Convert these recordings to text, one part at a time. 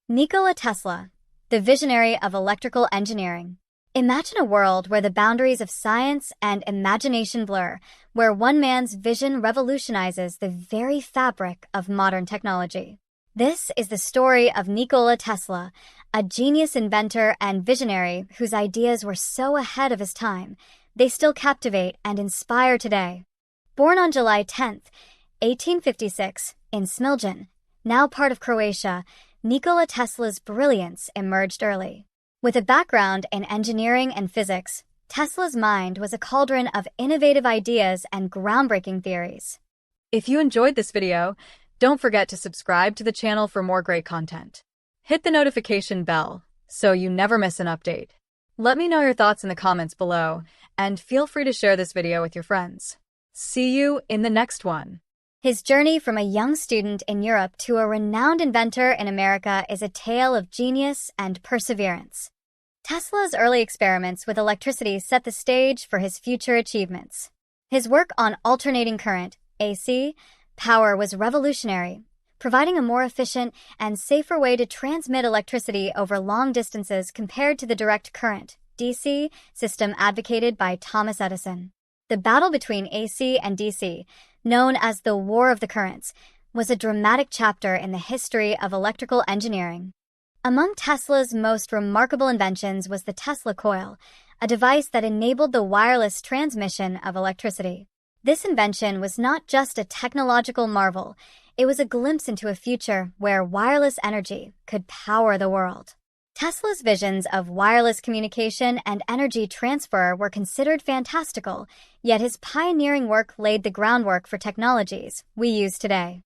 Nikola Tesla, the visionary of electrical engineering. Imagine a world where the boundaries of science and imagination blur, where one man's vision revolutionizes the very fabric of modern technology. This is the story of Nikola Tesla, a genius inventor and visionary whose ideas were so ahead of his time, they still captivate and inspire today. Born on July 10, 1856, in Smiljan, now part of Croatia, Nikola Tesla's brilliance emerged early. With a background in engineering and physics, Tesla's mind was a cauldron of innovative ideas and groundbreaking theories. If you enjoyed this video, don't forget to subscribe to the channel for more great content. Hit the notification bell so you never miss an update. Let me know your thoughts in the comments below, and feel free to share this video with your friends. See you in the next one. His journey from a young student in Europe to a renowned inventor in America is a tale of genius and perseverance. Tesla's early experiments with electricity set the stage for his future achievements. His work on alternating current, AC, power was revolutionary, providing a more efficient and safer way to transmit electricity over long distances compared to the direct current, DC, system advocated by Thomas Edison. The battle between AC and DC, known as the War of the Currents, was a dramatic chapter in the history of electrical engineering. Among Tesla's most remarkable inventions was the Tesla coil, a device that enabled the wireless transmission of electricity. This invention was not just a technological marvel, it was a glimpse into a future where wireless energy could power the world. Tesla's visions of wireless communication and energy transfer were considered fantastical, yet his pioneering work laid the groundwork for technologies we use today.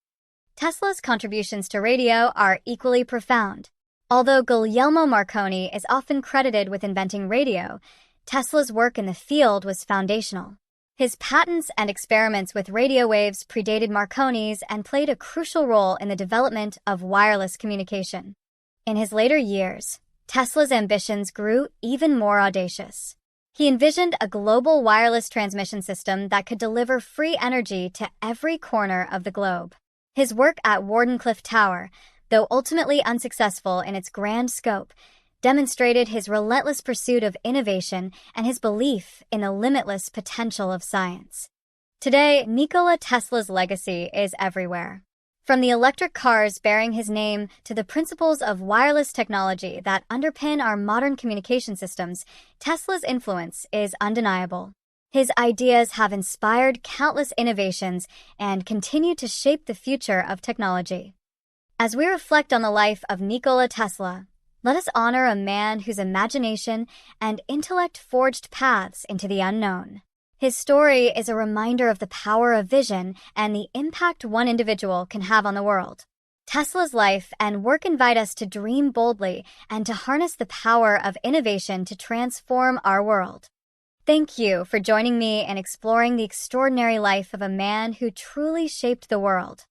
Tesla's contributions to radio are equally profound. Although Guglielmo Marconi is often credited with inventing radio, Tesla's work in the field was foundational. His patents and experiments with radio waves predated Marconi's and played a crucial role in the development of wireless communication. In his later years, Tesla's ambitions grew even more audacious. He envisioned a global wireless transmission system that could deliver free energy to every corner of the globe. His work at Wardenclyffe Tower, though ultimately unsuccessful in its grand scope, demonstrated his relentless pursuit of innovation and his belief in the limitless potential of science. Today, Nikola Tesla's legacy is everywhere. From the electric cars bearing his name to the principles of wireless technology that underpin our modern communication systems, Tesla's influence is undeniable. His ideas have inspired countless innovations and continue to shape the future of technology. As we reflect on the life of Nikola Tesla, let us honor a man whose imagination and intellect forged paths into the unknown. His story is a reminder of the power of vision and the impact one individual can have on the world. Tesla's life and work invite us to dream boldly and to harness the power of innovation to transform our world. Thank you for joining me in exploring the extraordinary life of a man who truly shaped the world.